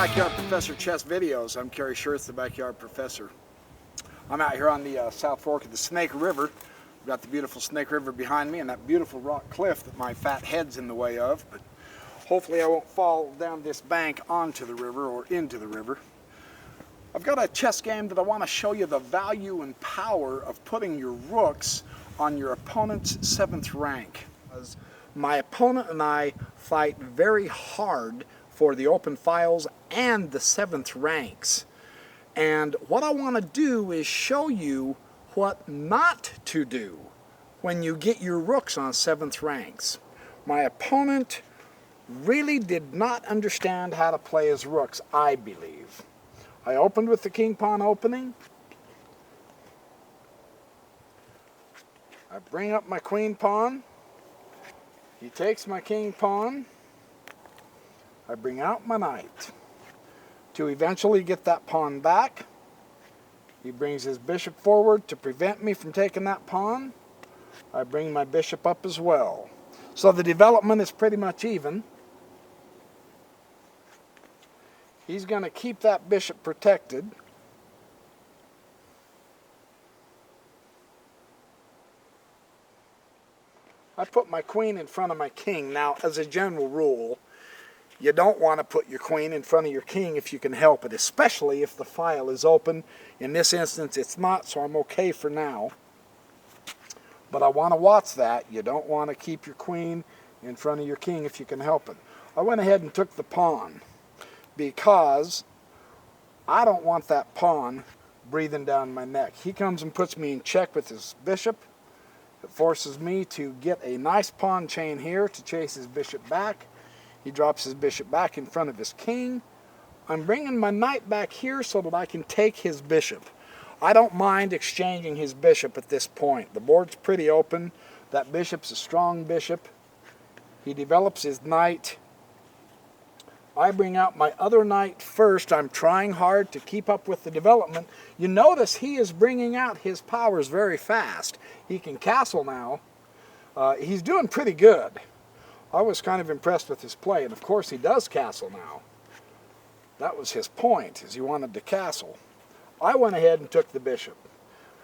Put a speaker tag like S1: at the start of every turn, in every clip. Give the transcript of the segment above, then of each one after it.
S1: Backyard Professor Chess videos. I'm Kerry Schurz, the Backyard Professor. I'm out here on the South Fork of the Snake River. I've got the beautiful Snake River behind me and that beautiful rock cliff that my fat head's in the way of, but hopefully I won't fall down this bank onto the river or into the river. I've got a chess game that I want to show you the value and power of putting your rooks on your opponent's 7th rank. My opponent and I fight very hard for the open files and the 7th ranks. And what I want to do is show you what not to do when you get your rooks on 7th ranks. My opponent really did not understand how to play his rooks, I believe. I opened with the king-pawn opening. I bring up my queen-pawn. He takes my king-pawn. I bring out my knight. To eventually get that pawn back, he brings his bishop forward to prevent me from taking that pawn. I bring my bishop up as well. So the development is pretty much even. He's going to keep that bishop protected. I put my queen in front of my king. Now, as a general rule, you don't want to put your queen in front of your king if you can help it, especially if the file is open. In this instance, it's not, so I'm okay for now. But I want to watch that. You don't want to keep your queen in front of your king if you can help it. I went ahead and took the pawn because I don't want that pawn breathing down my neck. He comes and puts me in check with his bishop. It forces me to get a nice pawn chain here to chase his bishop back. He drops his bishop back in front of his king. I'm bringing my knight back here so that I can take his bishop. I don't mind exchanging his bishop at this point. The board's pretty open. That bishop's a strong bishop. He develops his knight. I bring out my other knight first. I'm trying hard to keep up with the development. You notice he is bringing out his powers very fast. He can castle now. He's doing pretty good. I was kind of impressed with his play, and of course he does castle now. That was his point, is he wanted to castle. I went ahead and took the bishop.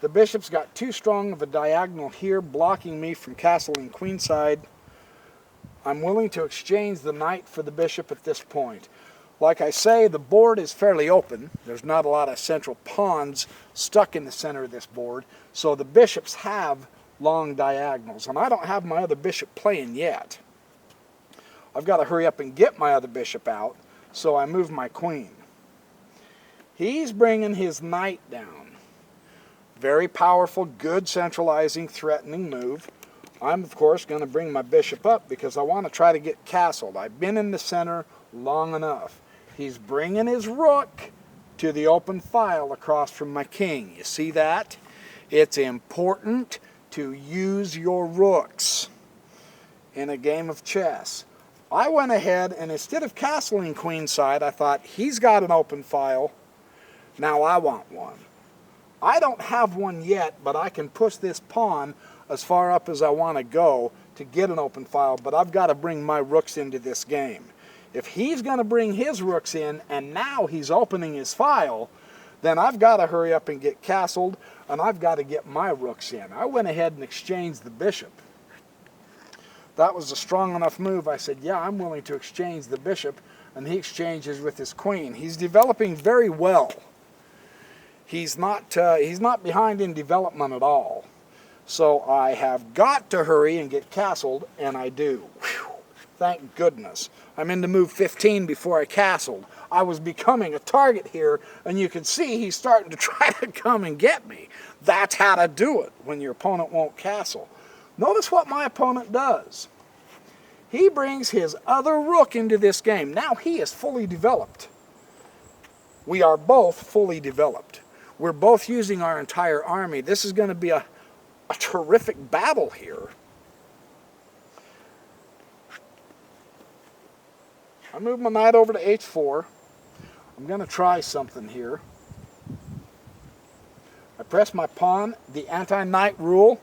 S1: The bishop's got too strong of a diagonal here, blocking me from castling queenside. I'm willing to exchange the knight for the bishop at this point. Like I say, the board is fairly open. There's not a lot of central pawns stuck in the center of this board, so the bishops have long diagonals, and I don't have my other bishop playing yet. I've got to hurry up and get my other bishop out, so I move my queen. He's bringing his knight down. Very powerful, good centralizing, threatening move. I'm, of course, going to bring my bishop up because I want to try to get castled. I've been in the center long enough. He's bringing his rook to the open file across from my king. You see that? It's important to use your rooks in a game of chess. I went ahead and instead of castling queenside, I thought, he's got an open file. Now I want one. I don't have one yet, but I can push this pawn as far up as I want to go to get an open file, but I've got to bring my rooks into this game. If he's going to bring his rooks in, and now he's opening his file, then I've got to hurry up and get castled, and I've got to get my rooks in. I went ahead and exchanged the bishop. That was a strong enough move. I said, yeah, I'm willing to exchange the bishop, and he exchanges with his queen. He's developing very well. He's not behind in development at all. So I have got to hurry and get castled, and I do. Whew, thank goodness. I'm into move 15 before I castled. I was becoming a target here, and you can see he's starting to try to come and get me. That's how to do it when your opponent won't castle. Notice what my opponent does. He brings his other rook into this game. Now he is fully developed. We are both fully developed. We're both using our entire army. This is going to be a terrific battle here. I move my knight over to h4. I'm going to try something here. I press my pawn, the anti-knight rule.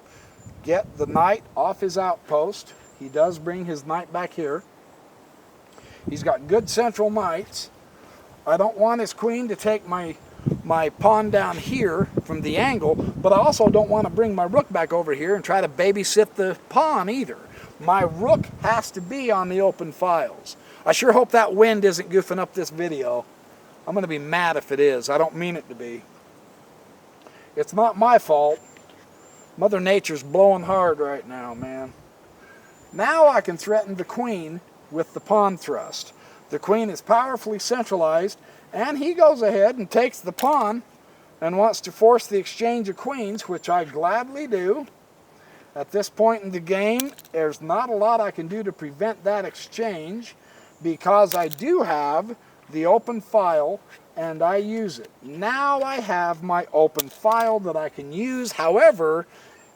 S1: Get the knight off his outpost. He does bring his knight back here. He's got good central knights. I don't want his queen to take my pawn down here from the angle, but I also don't want to bring my rook back over here and try to babysit the pawn either. My rook has to be on the open files. I sure hope that wind isn't goofing up this video. I'm going to be mad if it is. I don't mean it to be. It's not my fault. Mother Nature's blowing hard right now, man. Now I can threaten the queen with the pawn thrust. The queen is powerfully centralized, and he goes ahead and takes the pawn and wants to force the exchange of queens, which I gladly do. At this point in the game, there's not a lot I can do to prevent that exchange because I do have the open file and I use it. Now I have my open file that I can use. However,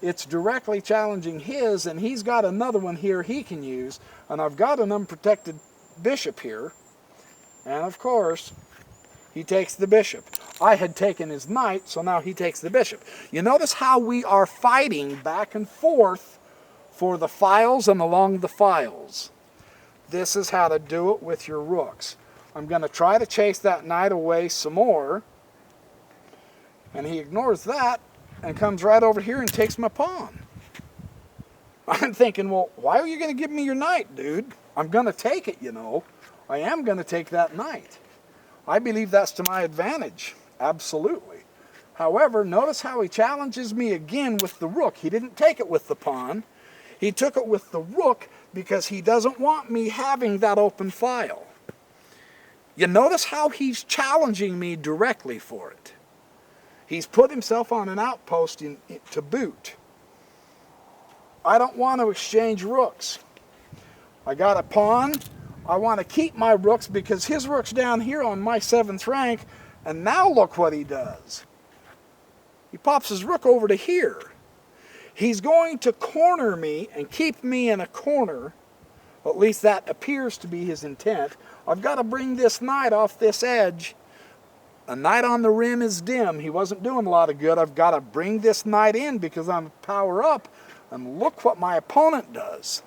S1: it's directly challenging his, and he's got another one here he can use, and I've got an unprotected bishop here, and of course he takes the bishop. I had taken his knight, so now he takes the bishop. You notice how we are fighting back and forth for the files and along the files. This is how to do it with your rooks. I'm going to try to chase that knight away some more, and he ignores that and comes right over here and takes my pawn. I'm thinking, well, why are you going to give me your knight, dude? I'm going to take it, you know. I am going to take that knight. I believe that's to my advantage, absolutely. However, notice how he challenges me again with the rook. He didn't take it with the pawn. He took it with the rook because he doesn't want me having that open file. You notice how he's challenging me directly for it. He's put himself on an outpost to boot. I don't want to exchange rooks. I got a pawn. I want to keep my rooks because his rook's down here on my 7th rank, and now look what he does. He pops his rook over to here. He's going to corner me and keep me in a corner. At least that appears to be his intent. I've got to bring this knight off this edge. A knight on the rim is dim. He wasn't doing a lot of good. I've got to bring this knight in because I'm power up. And look what my opponent does.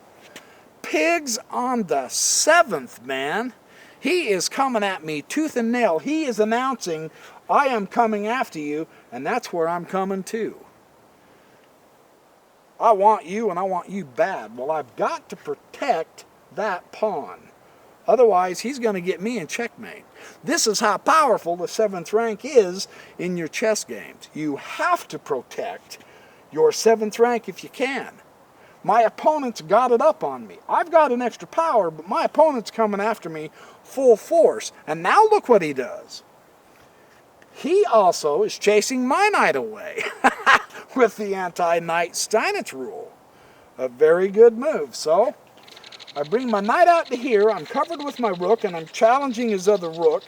S1: Pigs on the 7th, man. He is coming at me tooth and nail. He is announcing, I am coming after you, and that's where I'm coming too. I want you, and I want you bad. Well, I've got to protect that pawn. Otherwise, he's going to get me in checkmate. This is how powerful the 7th rank is in your chess games. You have to protect your 7th rank if you can. My opponent's got it up on me. I've got an extra power, but my opponent's coming after me full force. And now look what he does. He also is chasing my knight away with the anti-knight Steinitz rule. A very good move. So I bring my knight out to here. I'm covered with my rook, and I'm challenging his other rook.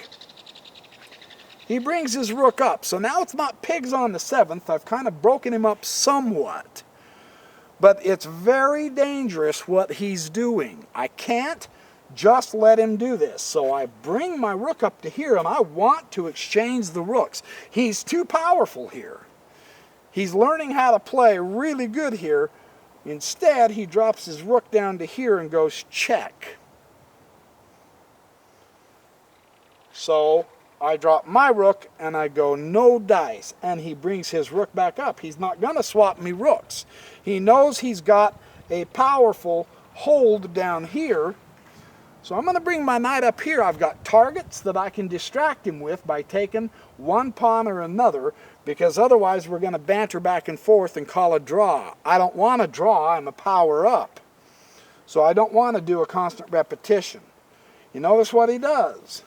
S1: He brings his rook up. So now it's not pigs on the 7th. I've kind of broken him up somewhat. But it's very dangerous what he's doing. I can't just let him do this. So I bring my rook up to here, and I want to exchange the rooks. He's too powerful here. He's learning how to play really good here. Instead, he drops his rook down to here and goes check. So I drop my rook and I go no dice, and he brings his rook back up. He's not going to swap me rooks. He knows he's got a powerful hold down here. So I'm going to bring my knight up here. I've got targets that I can distract him with by taking one pawn or another, because otherwise we're going to banter back and forth and call a draw. I don't want to draw. I'm a power up. So I don't want to do a constant repetition. You notice what he does.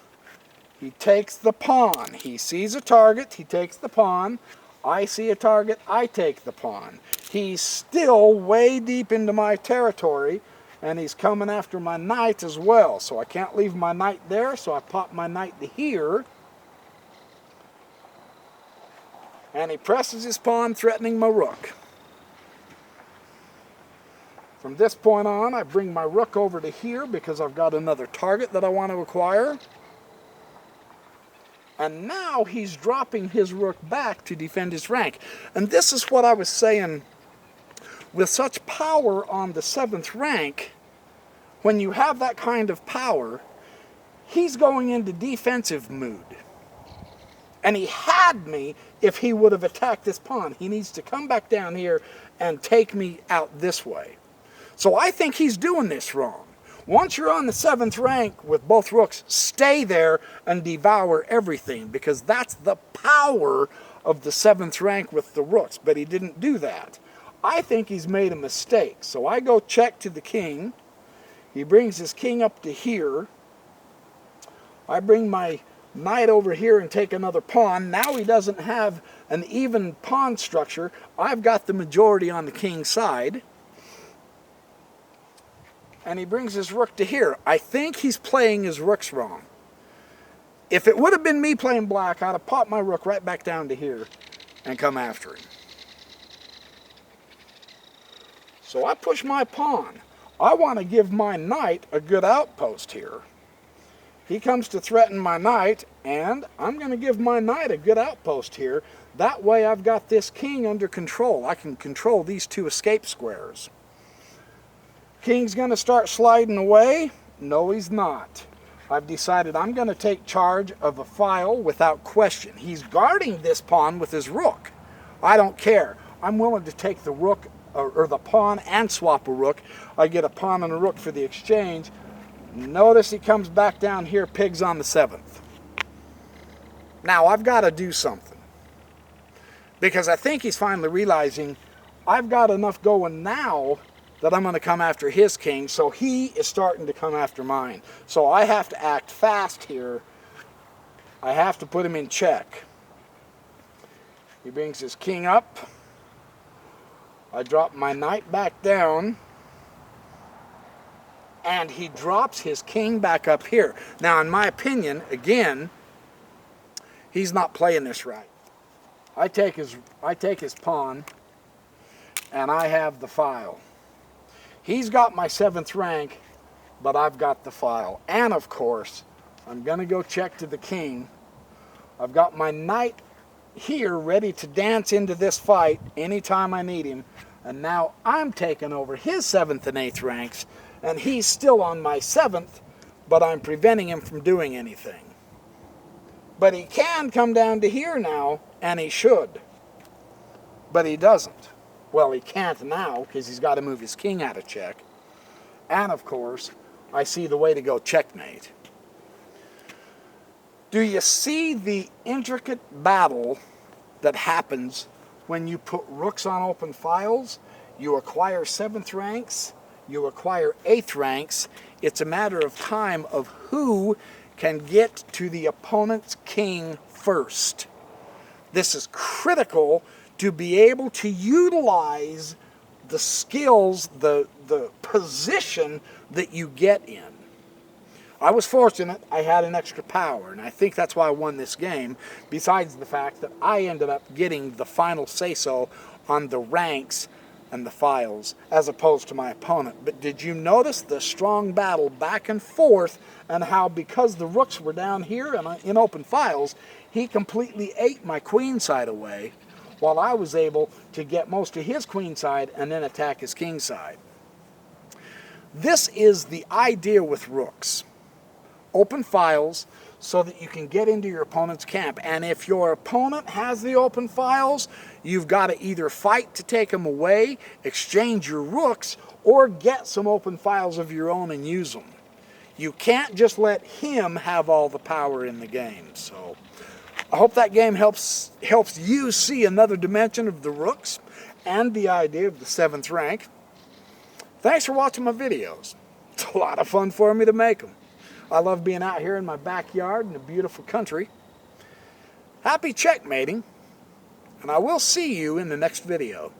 S1: He takes the pawn. He sees a target. He takes the pawn. I see a target. I take the pawn. He's still way deep into my territory, and he's coming after my knight as well. So I can't leave my knight there, so I pop my knight to here. And he presses his pawn, threatening my rook. From this point on, I bring my rook over to here because I've got another target that I want to acquire. And now he's dropping his rook back to defend his rank. And this is what I was saying. With such power on the 7th rank, when you have that kind of power, he's going into defensive mood. And he had me if he would have attacked this pawn. He needs to come back down here and take me out this way. So I think he's doing this wrong. Once you're on the 7th rank with both rooks, stay there and devour everything, because that's the power of the 7th rank with the rooks. But he didn't do that. I think he's made a mistake. So I go check to the king. He brings his king up to here. I bring my knight over here and take another pawn. Now he doesn't have an even pawn structure. I've got the majority on the king's side. And he brings his rook to here. I think he's playing his rooks wrong. If it would have been me playing black, I'd have popped my rook right back down to here and come after him. So I push my pawn. I want to give my knight a good outpost here. He comes to threaten my knight, and I'm going to give my knight a good outpost here. That way I've got this king under control. I can control these two escape squares. King's going to start sliding away. No, he's not. I've decided I'm going to take charge of a file without question. He's guarding this pawn with his rook. I don't care. I'm willing to take the rook or the pawn and swap a rook. I get a pawn and a rook for the exchange. Notice he comes back down here, pigs on the 7th. Now I've got to do something, because I think he's finally realizing I've got enough going now that I'm going to come after his king, so he is starting to come after mine. So I have to act fast here. I have to put him in check. He brings his king up. I drop my knight back down. And he drops his king back up here. Now, in my opinion, again, he's not playing this right. I take his pawn, and I have the file. He's got my 7th rank, but I've got the file. And, of course, I'm going to go check to the king. I've got my knight here ready to dance into this fight anytime I need him. And now I'm taking over his 7th and 8th ranks, and he's still on my 7th, but I'm preventing him from doing anything. But he can come down to here now, and he should. But he doesn't. Well, he can't now, because he's got to move his king out of check. And, of course, I see the way to go checkmate. Do you see the intricate battle that happens when you put rooks on open files? You acquire 7th ranks, you acquire 8th ranks. It's a matter of time of who can get to the opponent's king first. This is critical to be able to utilize the skills, the position that you get in. I was fortunate. I had an extra power, and I think that's why I won this game, besides the fact that I ended up getting the final say-so on the ranks and the files, as opposed to my opponent. But did you notice the strong battle back and forth, and how, because the rooks were down here and in open files, he completely ate my queen side away, while I was able to get most of his queen side and then attack his king side. This is the idea with rooks. Open files so that you can get into your opponent's camp. And if your opponent has the open files, you've got to either fight to take them away, exchange your rooks, or get some open files of your own and use them. You can't just let him have all the power in the game. So I hope that game helps you see another dimension of the rooks and the idea of the 7th rank. Thanks for watching my videos. It's a lot of fun for me to make them. I love being out here in my backyard in a beautiful country. Happy checkmating, and I will see you in the next video.